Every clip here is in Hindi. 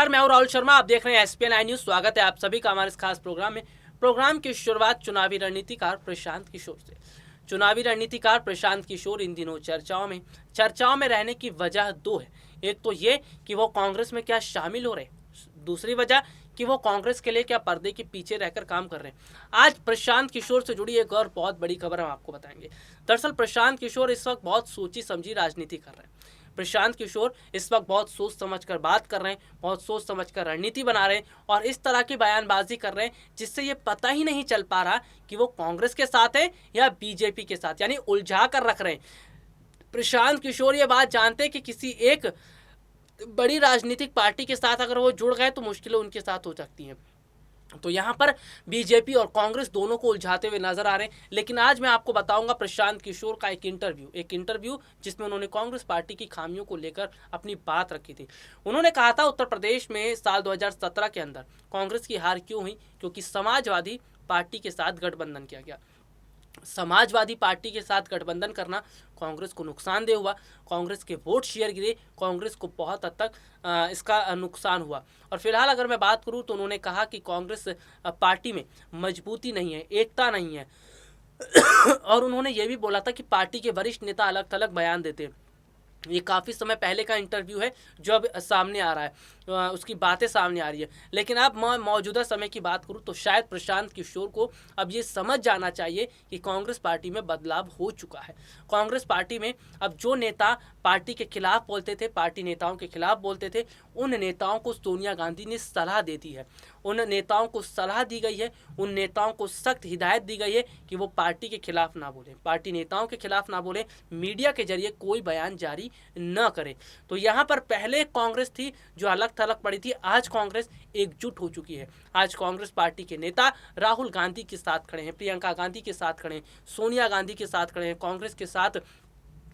नमस्कार, मैं हूं राहुल शर्मा। आप देख रहे हैं एसपीएन आई न्यूज। स्वागत है आप सभी का हमारे इस खास प्रोग्राम में। प्रोग्राम की शुरुआत चुनावी रणनीतिकार प्रशांत किशोर से। चुनावी रणनीतिकार प्रशांत किशोर इन दिनों चर्चाओं में रहने की वजह दो है। एक तो ये कि वो कांग्रेस में क्या शामिल हो रहे, दूसरी वजह कि वो कांग्रेस के लिए क्या पर्दे के पीछे रहकर काम कर रहे हैं। आज प्रशांत किशोर से जुड़ी एक और बहुत बड़ी खबर हम आपको बताएंगे। दरअसल प्रशांत किशोर इस वक्त बहुत सोची समझी राजनीति कर रहे हैं। प्रशांत किशोर इस वक्त बहुत सोच समझकर बात कर रहे हैं, बहुत सोच समझकर रणनीति बना रहे हैं और इस तरह की बयानबाजी कर रहे हैं जिससे ये पता ही नहीं चल पा रहा कि वो कांग्रेस के साथ है या बीजेपी के साथ, यानी उलझा कर रख रहे हैं। प्रशांत किशोर ये बात जानते हैं कि किसी एक बड़ी राजनीतिक पार्टी के साथ अगर वो जुड़ गए तो मुश्किलें उनके साथ हो सकती हैं। तो यहाँ पर बीजेपी और कांग्रेस दोनों को उलझाते हुए नजर आ रहे हैं। लेकिन आज मैं आपको बताऊंगा प्रशांत किशोर का एक इंटरव्यू जिसमें उन्होंने कांग्रेस पार्टी की खामियों को लेकर अपनी बात रखी थी। उन्होंने कहा था उत्तर प्रदेश में साल 2017 के अंदर कांग्रेस की हार क्यों हुई, क्योंकि समाजवादी पार्टी के साथ गठबंधन किया गया। समाजवादी पार्टी के साथ गठबंधन करना कांग्रेस को नुकसानदेह हुआ, कांग्रेस के वोट शेयर गिरे, कांग्रेस को बहुत हद तक इसका नुकसान हुआ। और फिलहाल अगर मैं बात करूं तो उन्होंने कहा कि कांग्रेस पार्टी में मजबूती नहीं है, एकता नहीं है। और उन्होंने ये भी बोला था कि पार्टी के वरिष्ठ नेता अलग थलग बयान देते हैं। ये काफ़ी समय पहले का इंटरव्यू है जो अब सामने आ रहा है, उसकी बातें सामने आ रही है। लेकिन अब मैं मौजूदा समय की बात करूं तो शायद प्रशांत किशोर को अब ये समझ जाना चाहिए कि कांग्रेस पार्टी में बदलाव हो चुका है। कांग्रेस पार्टी में अब जो नेता पार्टी के खिलाफ बोलते थे, पार्टी नेताओं के खिलाफ बोलते थे, उन नेताओं को सोनिया गांधी ने सलाह दे दी है। उन नेताओं को सलाह दी गई है, उन नेताओं को सख्त हिदायत दी गई है कि वो पार्टी के खिलाफ ना बोले, पार्टी नेताओं के खिलाफ ना बोले, मीडिया के जरिए कोई बयान जारी न करे। तो यहाँ पर पहले कांग्रेस थी जो अलग थलग पड़ी थी, आज कांग्रेस एकजुट हो चुकी है। आज कांग्रेस पार्टी के नेता राहुल गांधी के साथ खड़े हैं, प्रियंका गांधी के साथ खड़े हैं, सोनिया गांधी के साथ खड़े हैं, कांग्रेस के साथ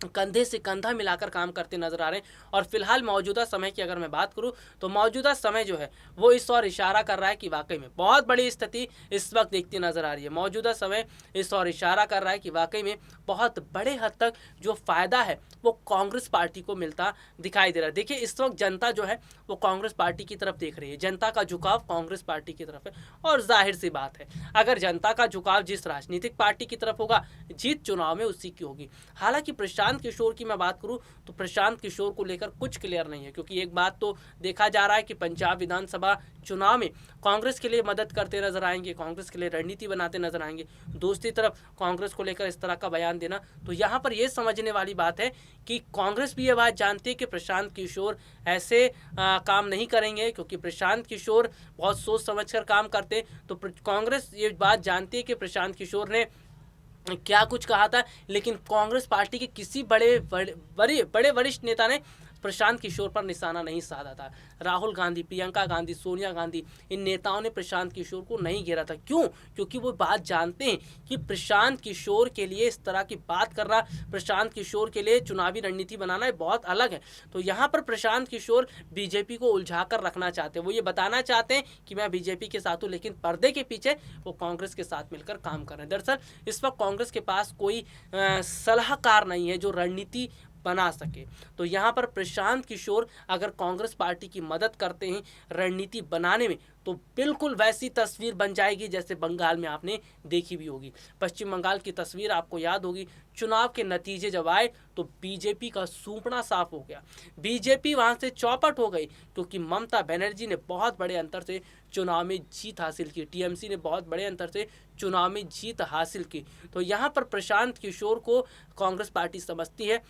कंधे से कंधा मिलाकर काम करते नजर आ रहे हैं। और फिलहाल मौजूदा समय की अगर मैं बात करूं तो मौजूदा समय जो है वो इस और इशारा कर रहा है कि वाकई में बहुत बड़ी स्थिति इस वक्त देखती नजर आ रही है। मौजूदा समय इस और इशारा कर रहा है कि वाकई में बहुत बड़े हद तक जो फायदा है वो कांग्रेस पार्टी को मिलता दिखाई दे रहा है। देखिए इस वक्त जनता जो है वो कांग्रेस पार्टी की तरफ देख रही है, जनता का झुकाव कांग्रेस पार्टी की तरफ है। और जाहिर सी बात है अगर जनता का झुकाव जिस राजनीतिक पार्टी की तरफ होगा, जीत चुनाव में उसी की होगी। हालांकि प्रशांत किशोर की मैं बात करूं तो प्रशांत किशोर को लेकर कुछ क्लियर नहीं है, क्योंकि एक बात तो देखा जा रहा है कि पंजाब विधानसभा चुनाव में कांग्रेस के लिए मदद करते नजर आएंगे, कांग्रेस के लिए रणनीति बनाते नजर आएंगे। दूसरी तरफ कांग्रेस को लेकर इस तरह का बयान देना, तो यहाँ पर यह समझने वाली बात है कि कांग्रेस भी ये बात जानती है कि प्रशांत किशोर ऐसे काम नहीं करेंगे, क्योंकि प्रशांत किशोर बहुत सोच समझकर काम करते। तो कांग्रेस ये बात जानती है कि प्रशांत किशोर ने क्या कुछ कहा था, लेकिन कांग्रेस पार्टी के किसी बड़े वरिष्ठ नेता ने प्रशांत किशोर पर निशाना नहीं साधा था। राहुल गांधी, प्रियंका गांधी, सोनिया गांधी, इन नेताओं ने प्रशांत किशोर को नहीं घेरा था। क्यों? क्योंकि वो बात जानते हैं कि प्रशांत किशोर के लिए इस तरह की बात करना, प्रशांत किशोर के लिए चुनावी रणनीति बनाना बहुत अलग है। तो यहाँ पर प्रशांत किशोर बीजेपी को उलझा कर रखना चाहते हैं। वो ये बताना चाहते हैं कि मैं बीजेपी के साथ हूँ, लेकिन पर्दे के पीछे वो कांग्रेस के साथ मिलकर काम कर रहे हैं। दरअसल इस वक्त कांग्रेस के पास कोई सलाहकार नहीं है जो रणनीति बना सके। तो यहाँ पर प्रशांत किशोर अगर कांग्रेस पार्टी की मदद करते हैं रणनीति बनाने में, तो बिल्कुल वैसी तस्वीर बन जाएगी जैसे बंगाल में आपने देखी भी होगी। पश्चिम बंगाल की तस्वीर आपको याद होगी। चुनाव के नतीजे जब आए तो बीजेपी का सूपना साफ हो गया, बीजेपी वहां से चौपट हो गई, क्योंकि ममता बनर्जी ने बहुत बड़े अंतर से चुनाव में जीत हासिल की, टीएमसी ने बहुत बड़े अंतर से चुनाव में जीत हासिल की। तो यहाँ पर प्रशांत किशोर को कांग्रेस पार्टी समझती है,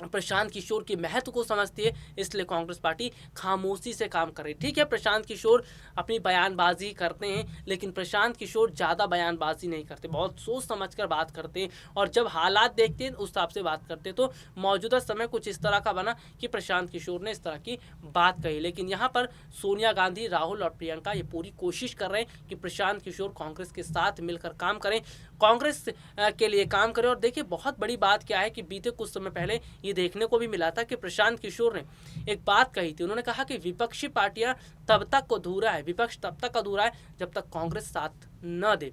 प्रशांत किशोर के महत्व को समझती है, इसलिए कांग्रेस पार्टी खामोशी से काम कर रही है। ठीक है, प्रशांत किशोर अपनी बयानबाजी करते हैं, लेकिन प्रशांत किशोर ज़्यादा बयानबाजी नहीं करते, बहुत सोच समझकर बात करते हैं और जब हालात देखते हैं उस हिसाब से बात करते हैं। तो मौजूदा समय कुछ इस तरह का बना कि प्रशांत किशोर ने इस तरह की बात कही। लेकिन यहाँ पर सोनिया गांधी, राहुल और प्रियंका ये पूरी कोशिश कर रहे हैं कि प्रशांत किशोर कांग्रेस के साथ मिलकर काम करें, कांग्रेस के लिए काम करें। और देखिए बहुत बड़ी बात क्या है कि बीते कुछ समय पहले ये देखने को भी मिला था कि प्रशांत किशोर ने एक बात कही थी। उन्होंने कहा कि विपक्षी पार्टियां तब तक अधूरा है, विपक्ष तब तक अधूरा है जब तक कांग्रेस साथ न दे।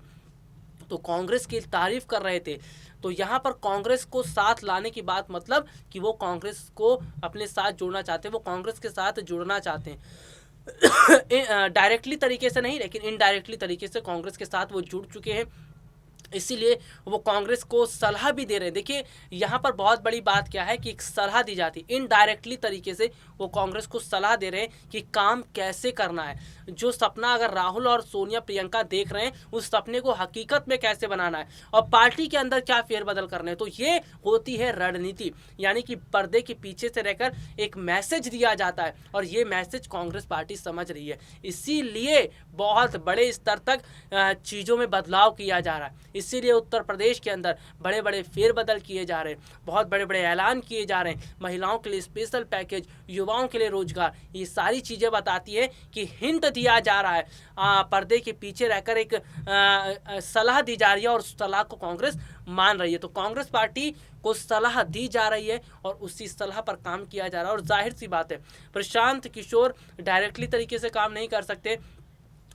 तो कांग्रेस की तारीफ कर रहे थे। तो यहाँ पर कांग्रेस को साथ लाने की बात मतलब कि वो कांग्रेस को अपने साथ जोड़ना चाहते हैं, वो कांग्रेस के साथ जुड़ना चाहते हैं। डायरेक्टली तरीके से नहीं लेकिन इनडायरेक्टली तरीके से कांग्रेस के साथ वो जुड़ चुके हैं, इसीलिए वो कांग्रेस को सलाह भी दे रहे हैं। देखिए यहाँ पर बहुत बड़ी बात क्या है कि एक सलाह दी जाती है, इनडायरेक्टली तरीके से वो कांग्रेस को सलाह दे रहे हैं कि काम कैसे करना है, जो सपना अगर राहुल और सोनिया प्रियंका देख रहे हैं उस सपने को हकीकत में कैसे बनाना है और पार्टी के अंदर क्या फेरबदल करने हैं। तो ये होती है रणनीति, यानी कि पर्दे के पीछे से रहकर एक मैसेज दिया जाता है और ये मैसेज कांग्रेस पार्टी समझ रही है, इसीलिए बहुत बड़े स्तर तक चीज़ों में बदलाव किया जा रहा है। इसीलिए उत्तर प्रदेश के अंदर बड़े बड़े फेरबदल किए जा रहे हैं, बहुत बड़े बड़े ऐलान किए जा रहे हैं, महिलाओं के लिए स्पेशल पैकेज, युवाओं के लिए रोजगार, ये सारी चीज़ें बताती है कि हिंट दिया जा रहा है, पर्दे के पीछे रहकर एक सलाह दी जा रही है और उस सलाह को कांग्रेस मान रही है। तो कांग्रेस पार्टी को सलाह दी जा रही है और उसी सलाह पर काम किया जा रहा है। और जाहिर सी बात है प्रशांत किशोर डायरेक्टली तरीके से काम नहीं कर सकते,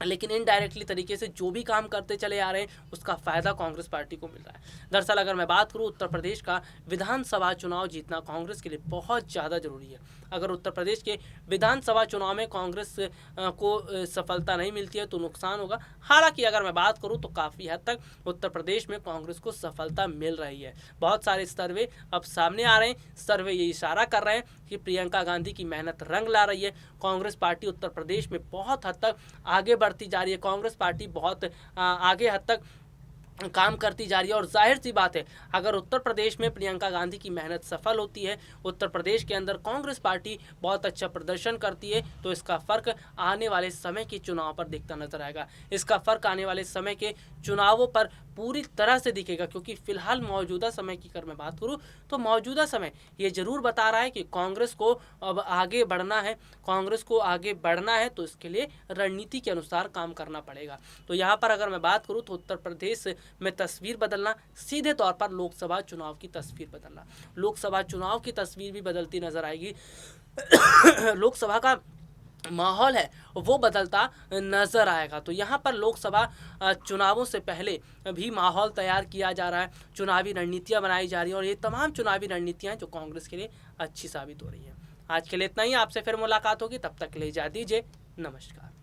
लेकिन इनडायरेक्टली तरीके से जो भी काम करते चले आ रहे हैं उसका फ़ायदा कांग्रेस पार्टी को मिल रहा है। दरअसल अगर मैं बात करूं, उत्तर प्रदेश का विधानसभा चुनाव जीतना कांग्रेस के लिए बहुत ज़्यादा ज़रूरी है। अगर उत्तर प्रदेश के विधानसभा चुनाव में कांग्रेस को सफलता नहीं मिलती है तो नुकसान होगा। हालांकि अगर मैं बात करूं तो काफ़ी हद तक उत्तर प्रदेश में कांग्रेस को सफलता मिल रही है। बहुत सारे सर्वे अब सामने आ रहे हैं, सर्वे ये इशारा कर रहे हैं कि प्रियंका गांधी की मेहनत रंग ला रही है, कांग्रेस पार्टी उत्तर प्रदेश में बहुत हद तक आगे बढ़ती जा रही है, कांग्रेस पार्टी बहुत आगे हद तक काम करती जा रही है। और जाहिर सी बात है अगर उत्तर प्रदेश में प्रियंका गांधी की मेहनत सफल होती है, उत्तर प्रदेश के अंदर कांग्रेस पार्टी बहुत अच्छा प्रदर्शन करती है, तो इसका फ़र्क आने वाले समय के चुनाव पर दिखता नजर आएगा। इसका फ़र्क आने वाले समय के चुनावों पर पूरी तरह से दिखेगा, क्योंकि फिलहाल मौजूदा समय की अगर मैं बात करूं तो मौजूदा समय ये ज़रूर बता रहा है कि कांग्रेस को अब आगे बढ़ना है, कांग्रेस को आगे बढ़ना है तो इसके लिए रणनीति के अनुसार काम करना पड़ेगा। तो यहाँ पर अगर मैं बात करूँ तो उत्तर प्रदेश में तस्वीर बदलना, सीधे तौर पर लोकसभा चुनाव की तस्वीर बदलना, लोकसभा चुनाव की तस्वीर भी बदलती नजर आएगी। लोकसभा का माहौल है वो बदलता नजर आएगा। तो यहाँ पर लोकसभा चुनावों से पहले भी माहौल तैयार किया जा रहा है, चुनावी रणनीतियाँ बनाई जा रही हैं और ये तमाम चुनावी रणनीतियाँ जो कांग्रेस के लिए अच्छी साबित हो रही है। आज के लिए इतना ही, आपसे फिर मुलाकात होगी, तब तक के लिए इजाज़त दीजिए, नमस्कार।